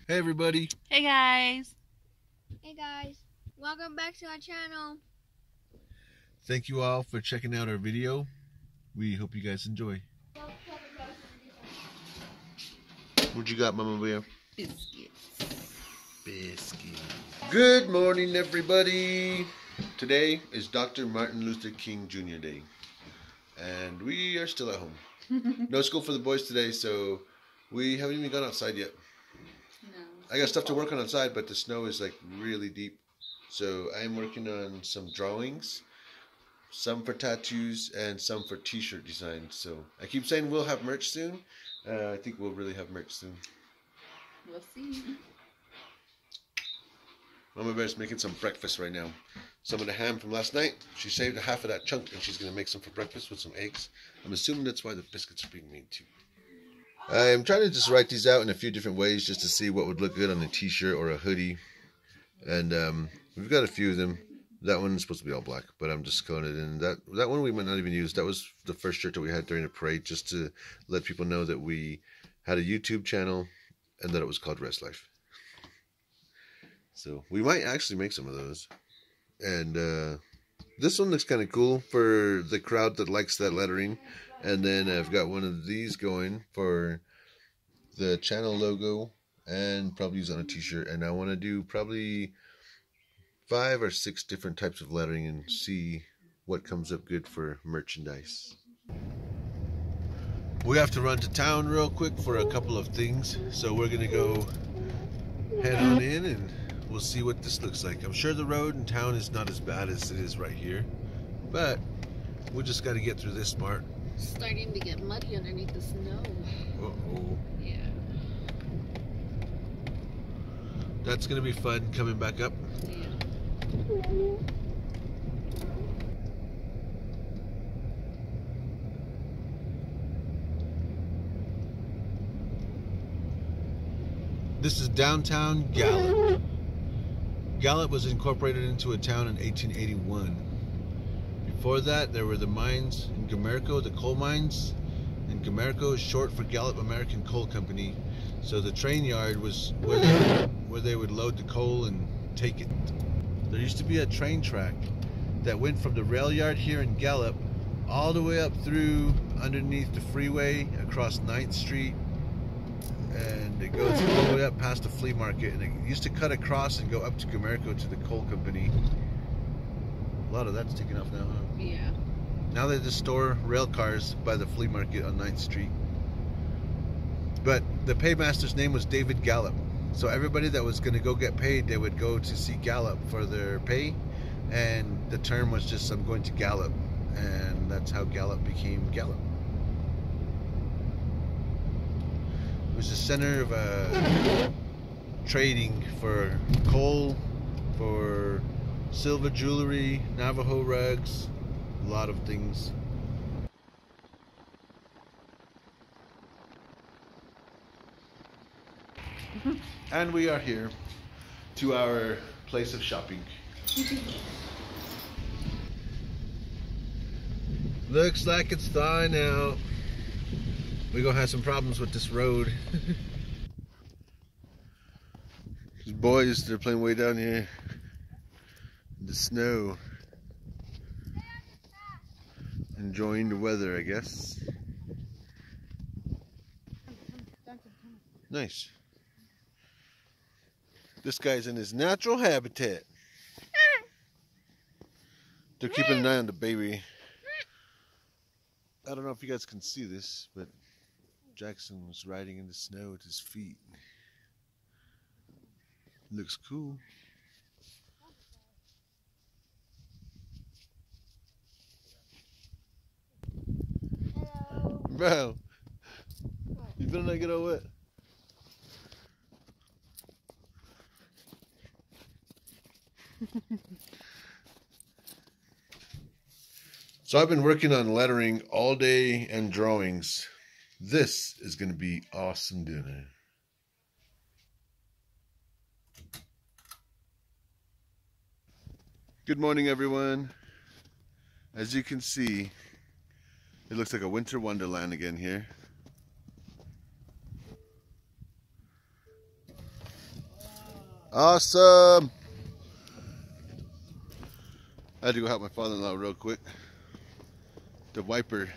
Hey everybody. Hey guys. Hey guys, welcome back to our channel. Thank you all for checking out our video. We hope you guys enjoy. What you got, Mama Bear? Biscuits. Good morning, everybody. Today is Dr. Martin Luther King Jr. Day. And we are still at home. No school for the boys today, so we haven't even gone outside yet. No. I got stuff to work on outside, but the snow is like really deep. So I'm working on some drawings, some for tattoos, and some for t-shirt designs. So I keep saying we'll have merch soon. I think we'll really have merch soon. We'll see. Mama Bear's making some breakfast right now. Some of the ham from last night. She saved half of that chunk and she's going to make some for breakfast with some eggs. I'm assuming that's why the biscuits are being made too. I'm trying to just write these out in a few different ways just to see what would look good on a t-shirt or a hoodie. And we've got a few of them. That one's supposed to be all black, but I'm just coloring it in. That one we might not even use. That was the first shirt that we had during the parade, just to let people know that we had a YouTube channel and that it was called Rest Life. So we might actually make some of those. And this one looks kind of cool for the crowd that likes that lettering. And then I've got one of these going for the channel logo and probably use on a t-shirt. And I want to do probably 5 or 6 different types of lettering and see what comes up good for merchandise. We have to run to town real quick for a couple of things, so we're gonna go head on in and we'll see what this looks like. I'm sure the road in town is not as bad as it is right here, but we just got to get through this part. It's starting to get muddy underneath the snow. Uh-oh. Yeah. That's gonna be fun coming back up. Yeah. This is downtown Gallup. Gallup was incorporated into a town in 1881. Before that, there were the mines in Gamerco, the coal mines. And Gamerco is short for Gallup American Coal Company. So the train yard was where they would load the coal and take it. There used to be a train track that went from the rail yard here in Gallup all the way up through underneath the freeway across 9th Street, and it goes all the way up past the flea market, and it used to cut across and go up to Gamerco to the coal company. A lot of that's taken off now, huh? Yeah. Now they just store rail cars by the flea market on 9th Street. But the paymaster's name was David Gallup. So everybody that was going to go get paid, they would go to see Gallup for their pay. And the term was just, I'm going to Gallup. And that's how Gallup became Gallup. It was the center of trading for coal, for silver jewelry, Navajo rugs, a lot of things. And we are here to our place of shopping. Looks like it's thawing out. We're gonna have some problems with this road. These boys, they're playing way down here in the snow. Enjoying the weather, I guess. Nice. This guy's in his natural habitat. They're keeping an eye on the baby. I don't know if you guys can see this, but Jackson was riding in the snow with his feet. Looks cool. Hello. Bro, you better not get all wet. So I've been working on lettering all day and drawings. This is going to be awesome dinner. Good morning, everyone. As you can see, it looks like a winter wonderland again here. Awesome. I had to go help my father-in-law real quick. The wiper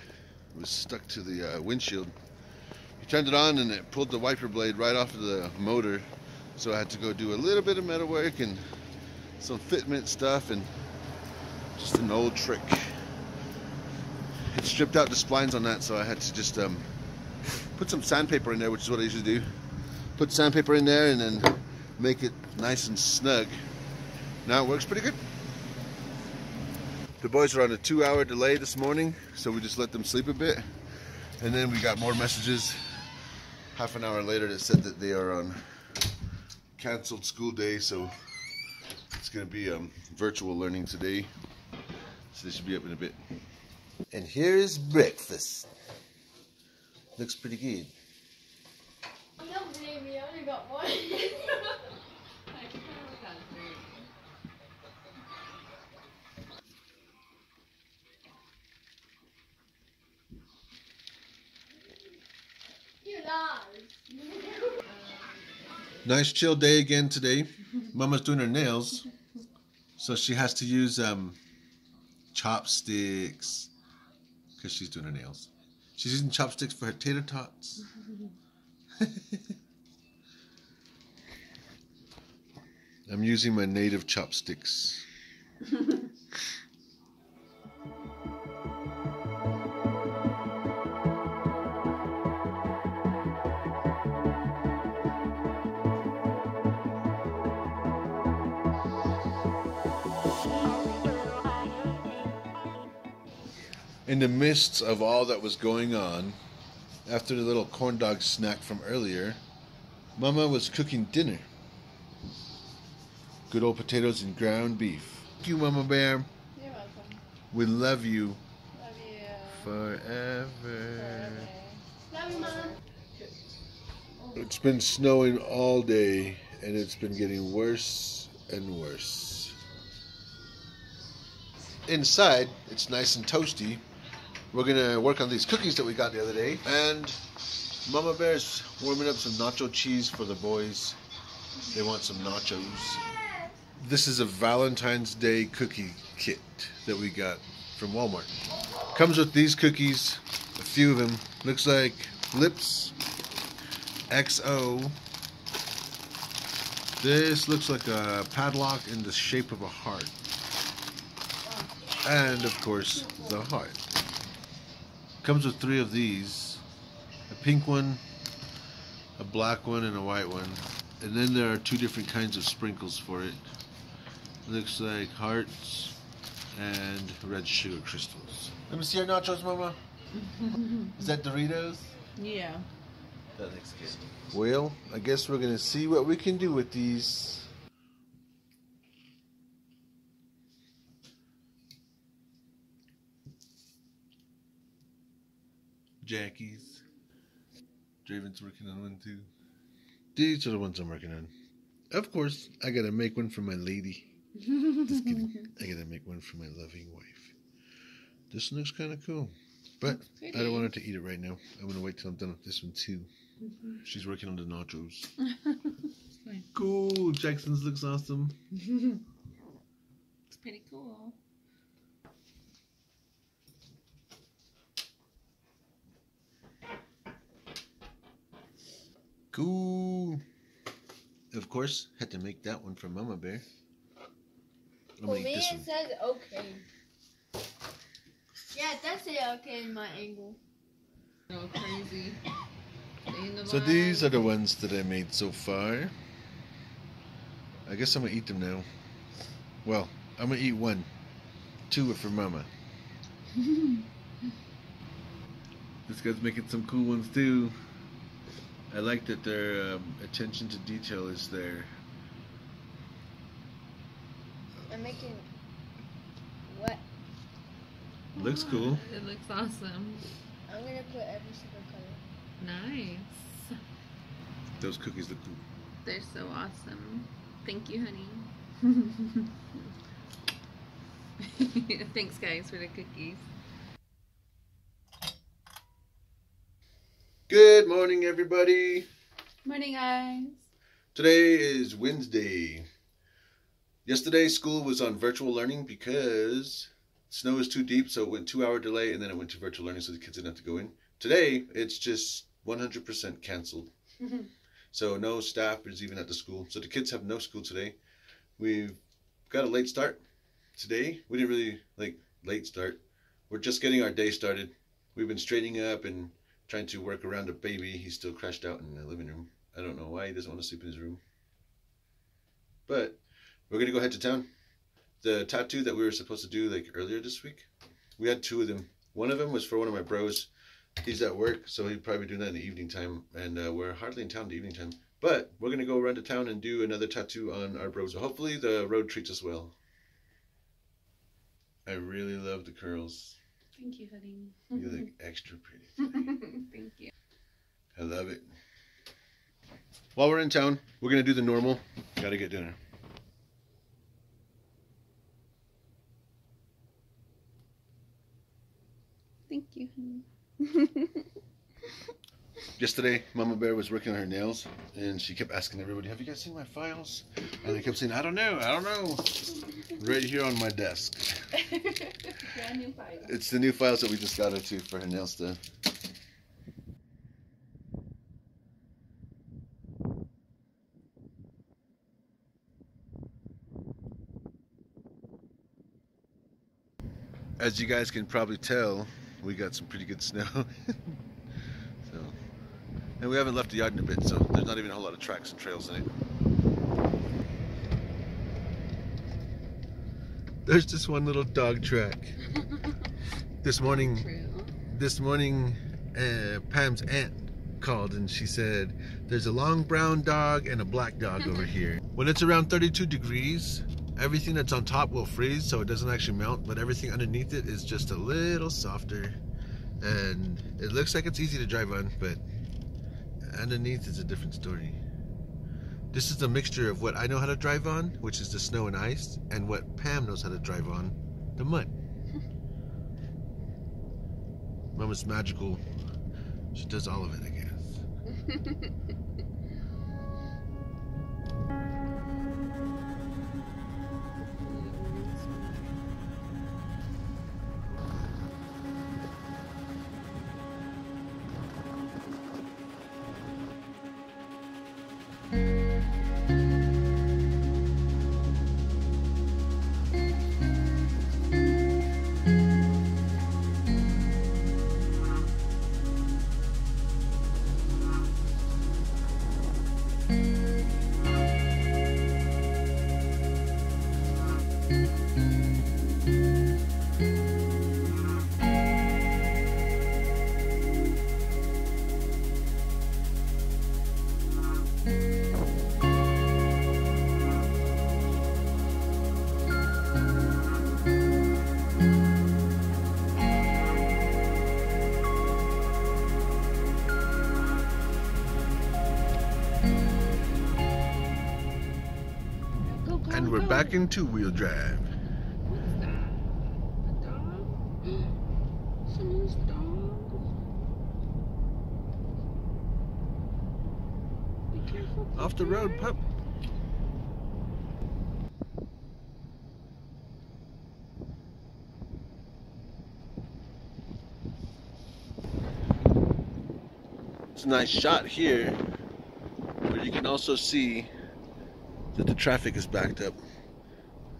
was stuck to the windshield. He turned it on and it pulled the wiper blade right off of the motor. So I had to go do a little bit of metal work and some fitment stuff and just an old trick. It stripped out the splines on that, so I had to just put some sandpaper in there, which is what I usually do. Put sandpaper in there and then make it nice and snug. Now it works pretty good. The boys are on a 2-hour delay this morning, so we just let them sleep a bit. And then we got more messages half an hour later that said that they are on canceled school day, so it's going to be virtual learning today. So they should be up in a bit. And here's breakfast. Looks pretty good. Don't blame me, I only got one. You lied. Nice chill day again today. Mama's doing her nails, so she has to use chopsticks because she's doing her nails. She's using chopsticks for her tater tots. I'm using my native chopsticks. In the midst of all that was going on, after the little corn dog snack from earlier, Mama was cooking dinner. Good old potatoes and ground beef. Thank you, Mama Bear. You're welcome. We love you Love you. forever. Love you, Mom. It's been snowing all day, and it's been getting worse and worse. Inside, it's nice and toasty. We're gonna work on these cookies that we got the other day, and Mama Bear's warming up some nacho cheese for the boys. They want some nachos. This is a Valentine's Day cookie kit that we got from Walmart. Comes with these cookies, a few of them. Looks like Lips XO. This looks like a padlock in the shape of a heart. And of course, the heart. Comes with 3 of these. A pink one, a black one, and a white one. And then there are 2 different kinds of sprinkles for it. Looks like hearts and red sugar crystals. Let me see your nachos, Mama. Is that Doritos? Yeah. That looks good. Well, I guess we're gonna see what we can do with these. Jackie's. Draven's working on one too. These are the ones I'm working on. Of course, I gotta make one for my lady. Just kidding. I gotta make one for my loving wife. This looks kind of cool. But I don't want her to eat it right now. I'm gonna wait till I'm done with this one too. She's working on the nachos. Cool. Jackson's looks awesome. It's pretty cool. Cool. Of course, had to make that one for Mama Bear. I'm For gonna me, eat this it one. says okay. Yeah, it does say okay in my angle. Go crazy. Stay in the So line. these are the ones that I made so far. I guess I'm gonna eat them now. Well, I'm gonna eat 1. 2 are for Mama. This guy's making some cool ones too. I like that their attention to detail is there. I'm making what? Looks cool. It looks awesome. I'm gonna put every single color. Nice. Those cookies look cool. They're so awesome. Thank you, honey. Thanks, guys, for the cookies. Good morning, everybody. Morning, guys. Today is Wednesday. Yesterday school was on virtual learning because snow is too deep, so it went 2-hour delay and then it went to virtual learning so the kids didn't have to go in. Today it's just 100% canceled. So no staff is even at the school. So the kids have no school today. We've got a late start today. We didn't really late start. We're just getting our day started. We've been straightening up and trying to work around a baby. He's still crashed out in the living room. I don't know why he doesn't want to sleep in his room. But we're going to go head to town. The tattoo that we were supposed to do earlier this week, we had 2 of them. One of them was for one of my bros. He's at work, so he'd probably do that in the evening time. And we're hardly in town in the evening time. But we're going to go around to town and do another tattoo on our bros. So hopefully the road treats us well. I really love the curls. Thank you, honey. You look extra pretty today. Thank you. I love it. While we're in town, we're going to do the normal. Gotta get dinner. Thank you, honey. Yesterday, Mama Bear was working on her nails, and she kept asking everybody, have you guys seen my files? And they kept saying, I don't know. Right here on my desk. Brand new files. It's the new files that we just got her to for her nail stuff. As you guys can probably tell, we got some pretty good snow. And we haven't left the yard in a bit, so there's not even a whole lot of tracks and trails in it. There's just one little dog track. This morning, Pam's aunt called and she said, there's a long brown dog and a black dog over here. When it's around 32 degrees, everything that's on top will freeze, so it doesn't actually melt, but everything underneath it is just a little softer. And it looks like it's easy to drive on, but underneath is a different story. This is a mixture of what I know how to drive on, which is the snow and ice, and what Pam knows how to drive on, the mud. Mama's magical. She does all of it, I guess. And we're back in 2-wheel drive. What's that? A dog? Someone's dog? Be careful. Off the road, pup. It's a nice shot here, but you can also see that the traffic is backed up.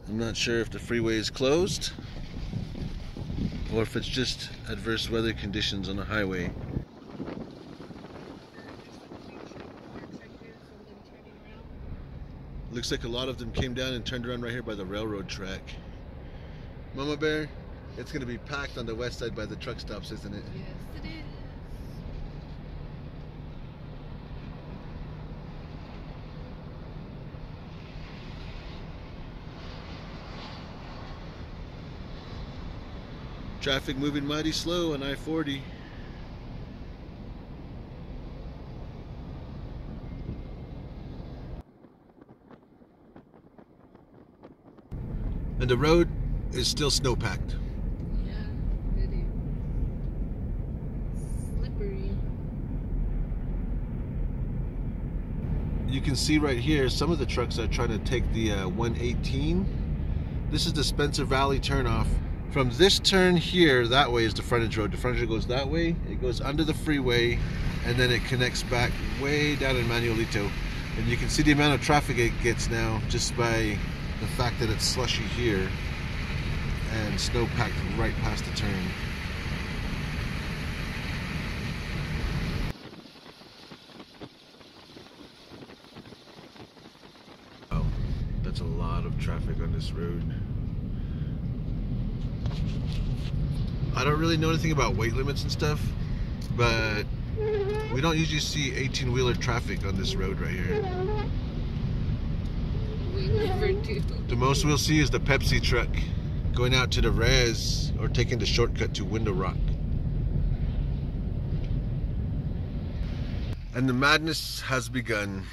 I'm not sure if the freeway is closed or if it's just adverse weather conditions on the highway. Looks like a lot of them came down and turned around right here by the railroad track. Mama Bear, it's going to be packed on the west side by the truck stops, isn't it? Yes, it is. Traffic moving mighty slow on I-40. And the road is still snow-packed. Yeah, it is. Slippery. you can see right here, some of the trucks are trying to take the 118. This is the Spencer Valley turnoff. From this turn here, that way is the frontage road. The frontage road goes that way, it goes under the freeway, and then it connects back way down in Manuelito. And you can see the amount of traffic it gets now just by the fact that it's slushy here and snow packed right past the turn. Oh, that's a lot of traffic on this road. I don't really know anything about weight limits and stuff, but we don't usually see 18-wheeler traffic on this road right here. We never do. The most we'll see is the Pepsi truck going out to the res or taking the shortcut to Window Rock. And the madness has begun.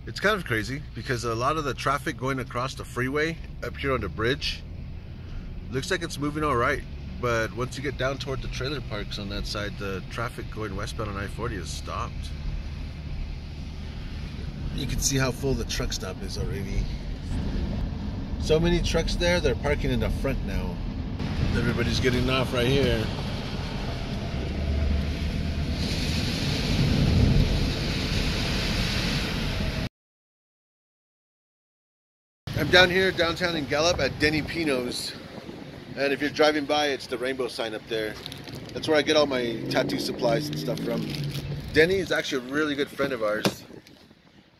It's kind of crazy because a lot of the traffic going across the freeway up here on the bridge looks like it's moving all right, but once you get down toward the trailer parks on that side, the traffic going westbound on I-40 has stopped. You can see how full the truck stop is already. So many trucks there, they're parking in the front now. Everybody's getting off right here. I'm down here downtown in Gallup at Denny Pino's. And if you're driving by, it's the rainbow sign up there. That's where I get all my tattoo supplies and stuff from. Denny is actually a really good friend of ours.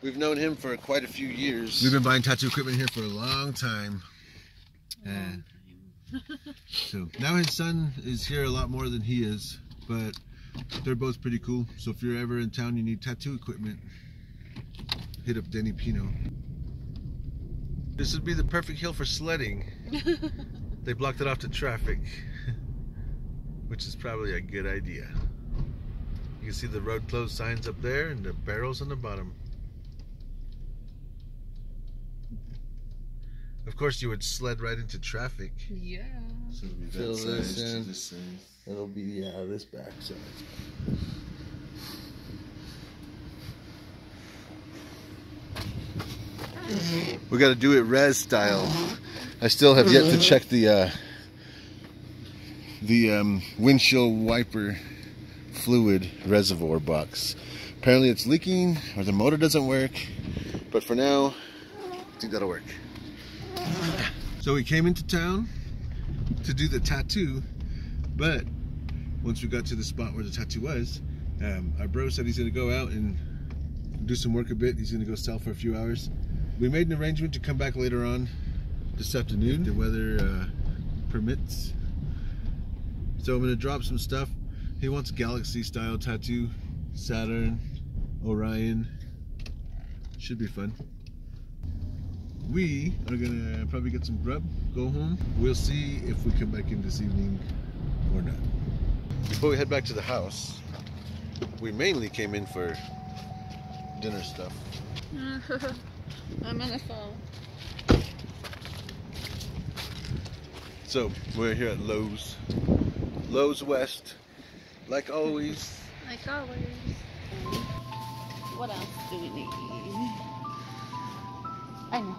We've known him for quite a few years. We've been buying tattoo equipment here for a long time. And so now his son is here a lot more than he is, but they're both pretty cool. So if you're ever in town, you need tattoo equipment, hit up Denny Pino. This would be the perfect hill for sledding. They blocked it off to traffic, which is probably a good idea. You can see the road closed signs up there and the barrels on the bottom. Of course, you would sled right into traffic. Yeah. So it'll be that side to this side. It'll be, yeah, this back side. We got to do it res style. I still have yet to check the windshield wiper fluid reservoir box. Apparently it's leaking or the motor doesn't work, but for now I think that'll work. So we came into town to do the tattoo, but once we got to the spot where the tattoo was, our bro said he's gonna go out and do some work a bit. He's gonna go sell for a few hours. We made an arrangement to come back later on this afternoon, the weather permits. So I'm gonna drop some stuff. He wants Galaxy style tattoo, Saturn, Orion. Should be fun. We are gonna probably get some grub, go home. We'll see if we come back in this evening or not. Before we head back to the house, we mainly came in for dinner stuff. I'm on the phone. So we're here at Lowe's. Lowe's West, like always. Like always. What else do we need? I know.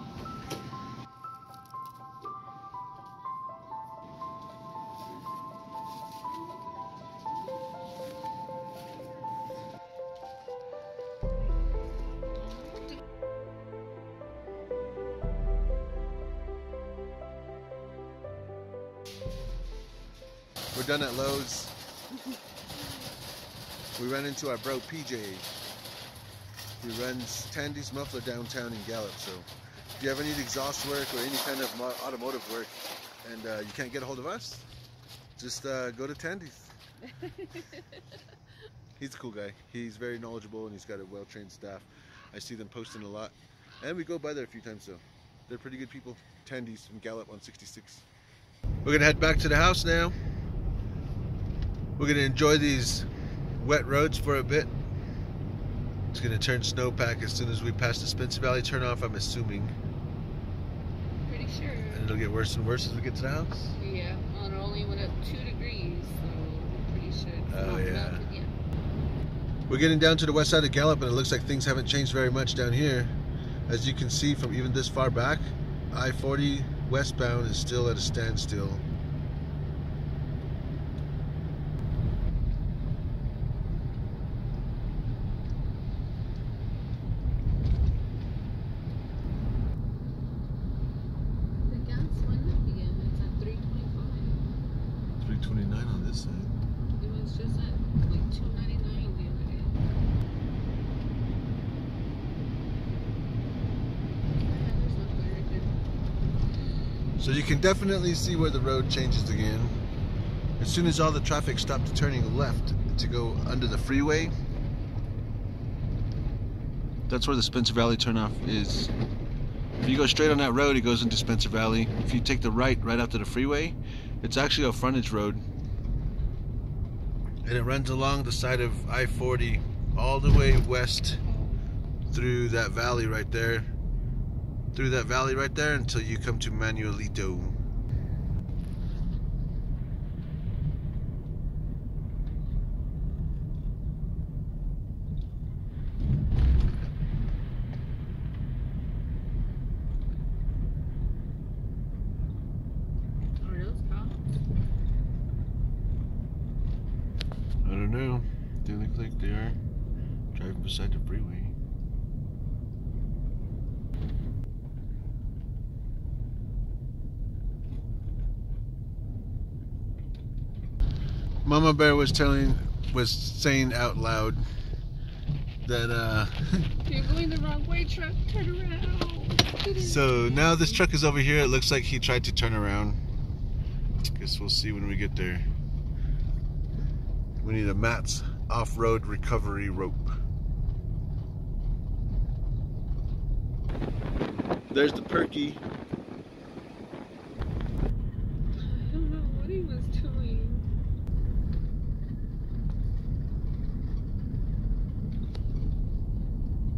We're done at Lowe's. We ran into our bro PJ. He runs Tandy's Muffler downtown in Gallup. So if you ever need exhaust work or any kind of automotive work and you can't get a hold of us, just go to Tandy's. He's a cool guy. He's very knowledgeable and he's got a well-trained staff. I see them posting a lot. And we go by there a few times, so they're pretty good people. Tandy's in Gallup on 66. We're gonna head back to the house now. We're gonna enjoy these wet roads for a bit. It's gonna turn snowpack as soon as we pass the Spencer Valley turnoff, I'm assuming. Pretty sure. And it'll get worse and worse as we get to the house? Yeah, well, it only went up 2 degrees, so I'm pretty sure it's Oh, not yeah. melted yet. We're getting down to the west side of Gallup, and it looks like things haven't changed very much down here. As you can see from even this far back, I-40 westbound is still at a standstill. The gas went up again. It's at 3.25. 329 on this side. It was just at like 2.99 the other day. Yeah, there's nothing right there. So you can definitely see where the road changes again. As soon as all the traffic stopped turning left to go under the freeway, that's where the Spencer Valley turnoff is. If you go straight on that road, it goes into Spencer Valley. If you take the right after the freeway, it's actually a frontage road. And it runs along the side of I-40 all the way west through that valley right there. Through that valley right there until you come to Manuelito. Are those cops? I don't know. They look like they are driving beside the freeway. Mama Bear was saying out loud that You're going the wrong way, truck. Turn around. so now this truck is over here. It looks like he tried to turn around. Guess we'll see when we get there. We need a Matt's off-road recovery rope. There's the Perky. I don't know what he was doing.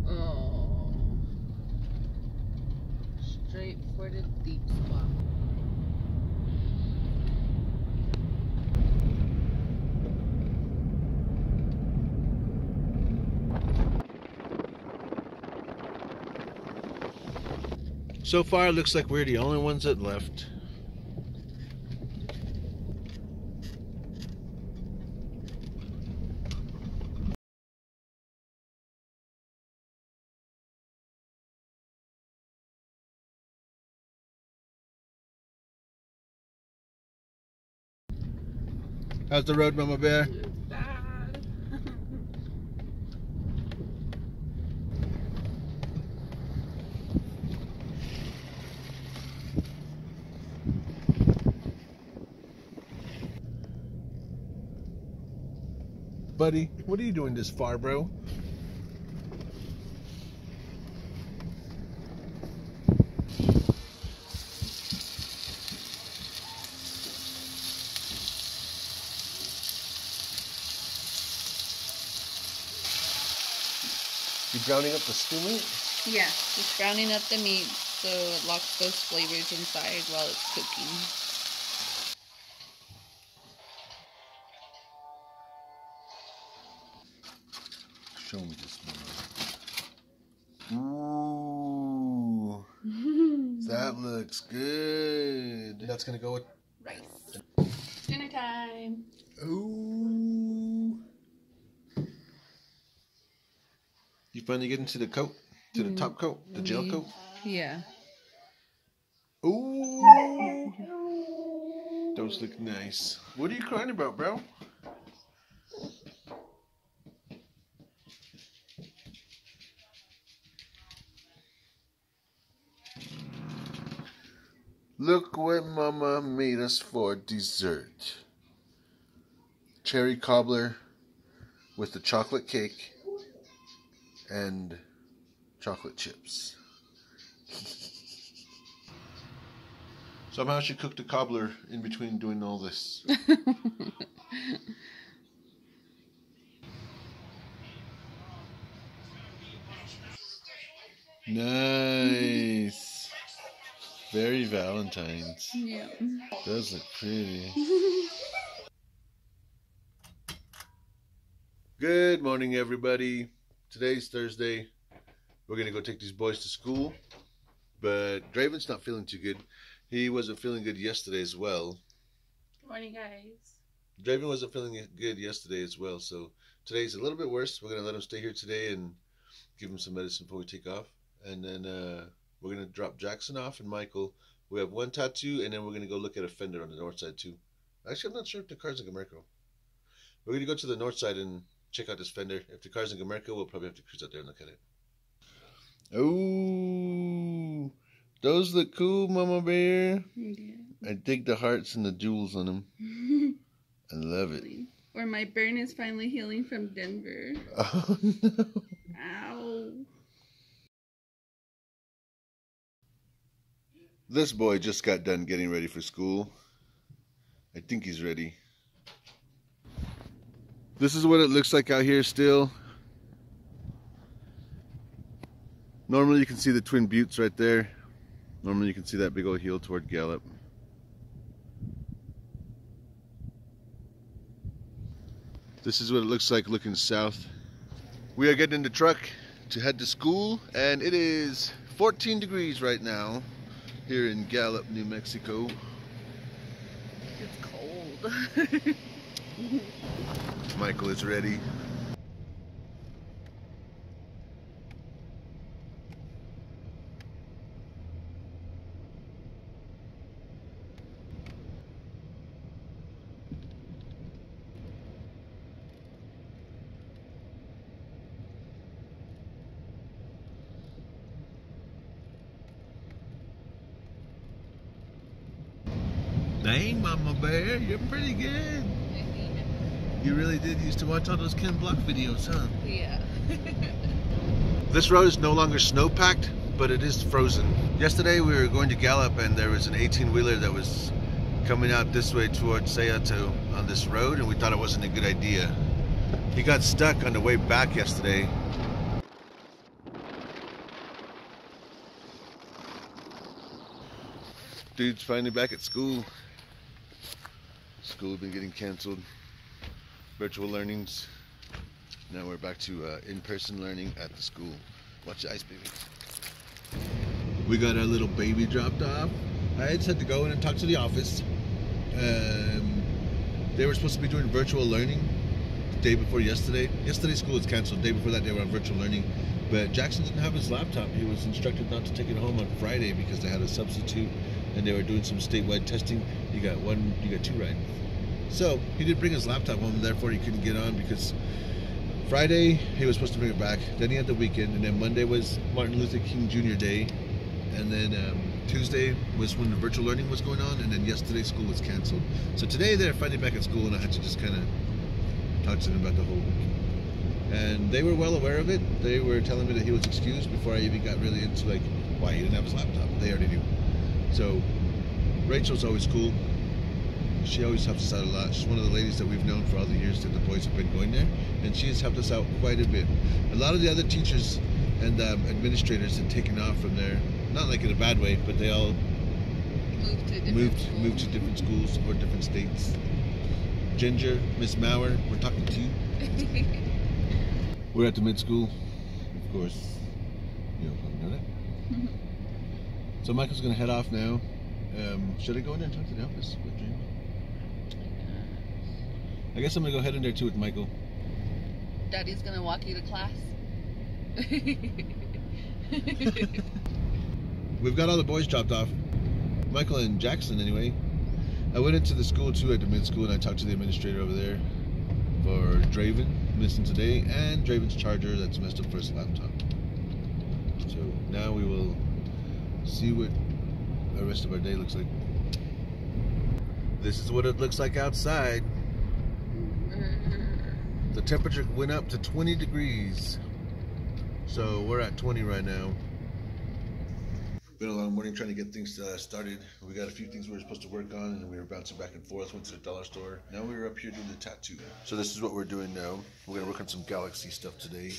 Oh. Straight for the deep spot. So far, it looks like we're the only ones that left. How's the road, Mama Bear? It's bad. Buddy, what are you doing this far, bro? You browning up the stew meat? Yeah, just browning up the meat so it locks those flavors inside while it's cooking. Show me this one. Ooh, that looks good. That's gonna go with Rice. Dinner time. ooh. You finally get into the coat, to the top coat, the gel coat. Yeah. Ooh, those look nice. What are you crying about, bro? Look what Mama made us for dessert. Cherry cobbler with the chocolate cake and chocolate chips. Somehow she cooked a cobbler in between doing all this. Nice. Very Valentine's. Yeah. Does look pretty. Good morning, everybody. Today's Thursday. We're gonna go take these boys to school, but Draven's not feeling too good. He wasn't feeling good yesterday as well. Good morning, guys. Draven wasn't feeling good yesterday as well, so today's a little bit worse. We're gonna let him stay here today and give him some medicine before we take off, and then we're gonna drop Jackson off and Michael. We have one tattoo, and then we're gonna go look at a fender on the north side too. Actually, I'm not sure if the car's in Gamerco. We're gonna go to the north side and check out this fender. If the car's in Gamerco, we'll probably have to cruise out there and look at it. Oh, those look cool, Mama Bear. Yeah. I dig the hearts and the jewels on them. I love it. Or my burn is finally healing from Denver. Oh no. Ow. This boy just got done getting ready for school. I think he's ready. This is what it looks like out here still. Normally you can see the Twin Buttes right there. Normally you can see that big old hill toward Gallup. This is what it looks like looking south. We are getting in the truck to head to school, and it is 14 degrees right now here in Gallup, New Mexico. It's cold. Michael is ready. Dang, Mama Bear, you're pretty good. You really did used to watch all those Ken Block videos, huh? Yeah. This road is no longer snow-packed, but it is frozen. Yesterday we were going to Gallup, and there was an 18-wheeler that was coming out this way towards Sayato on this road, and we thought it wasn't a good idea. He got stuck on the way back yesterday. Dude's finally back at school. School been getting canceled. Virtual learnings. Now we're back to in-person learning at the school. Watch the ice, baby. We got our little baby dropped off. I just had to go in and talk to the office. They were supposed to be doing virtual learning the day before yesterday. Yesterday's school was canceled. The day before that, they were on virtual learning. But Jackson didn't have his laptop. He was instructed not to take it home on Friday because they had a substitute and they were doing some statewide testing. You got two rides. So he didn't bring his laptop home, therefore he couldn't get on because Friday he was supposed to bring it back. Then he had the weekend, and then Monday was Martin Luther King Jr. Day, and then Tuesday was when the virtual learning was going on, and then yesterday school was canceled. So today they're finally back at school, and I had to just kind of talk to them about the whole week. And they were well aware of it. They were telling me that he was excused before I even got really into like why he didn't have his laptop. They already knew. So Rachel's always cool. She always helps us out a lot. She's one of the ladies that we've known for all the years that the boys have been going there, and she has helped us out quite a bit. A lot of the other teachers and administrators had taken off from there, not like in a bad way, but they all moved to different schools or different states. Ginger, Miss Mauer, we're talking to you. We're at the mid school, of course. You know that. So Michael's gonna head off now. Should I go in there and talk to the office with Dream? I guess I'm gonna go head in there too with Michael. Daddy's gonna walk you to class. We've got all the boys dropped off. Michael and Jackson, anyway. I went into the school too at the mid school, and I talked to the administrator over there for Draven, missing today, and Draven's charger that's messed up for his laptop. So now we will see what the rest of our day looks like. This is what it looks like outside. The temperature went up to 20 degrees. So we're at 20 right now. Been a long morning trying to get things started. We got a few things we were supposed to work on, and we were bouncing back and forth. Went to the dollar store. Now we're up here doing the tattoo. So this is what we're doing now. We're gonna work on some Galaxy stuff today.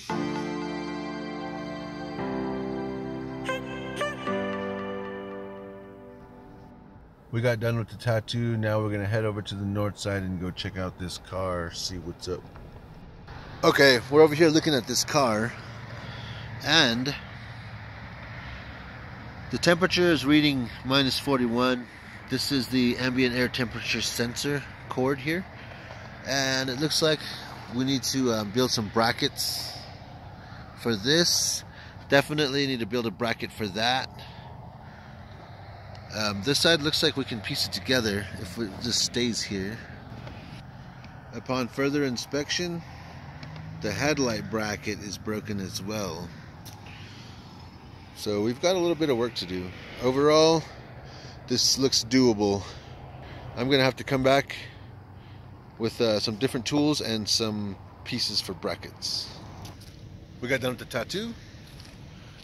We got done with the tattoo. Now we're gonna head over to the north side and go check out this car, see what's up. Okay, we're over here looking at this car, and the temperature is reading minus 41. This is the ambient air temperature sensor cord here, and it looks like we need to build some brackets for this. Definitely need to build a bracket for that. This side looks like we can piece it together if it just stays here. Upon further inspection, the headlight bracket is broken as well. So we've got a little bit of work to do. Overall, this looks doable. I'm gonna have to come back with some different tools and some pieces for brackets. We got done with the tattoo.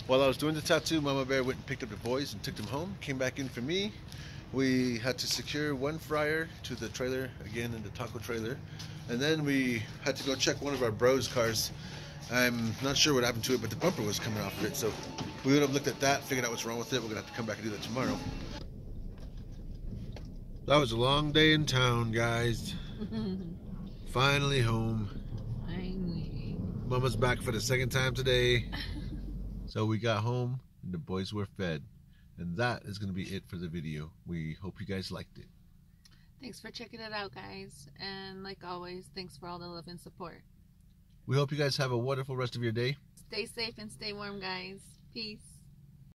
While I was doing the tattoo, Mama Bear went and picked up the boys and took them home. Came back in for me. We had to secure one fryer to the trailer, again in the taco trailer. And then we had to go check one of our bros' cars. I'm not sure what happened to it, but the bumper was coming off of it. So we would have looked at that, figured out what's wrong with it. We're gonna have to come back and do that tomorrow. That was a long day in town, guys. Finally home. Finally. Mama's back for the second time today. So we got home and the boys were fed. And that is going to be it for the video. We hope you guys liked it. Thanks for checking it out, guys. And like always, thanks for all the love and support. We hope you guys have a wonderful rest of your day. Stay safe and stay warm, guys. Peace.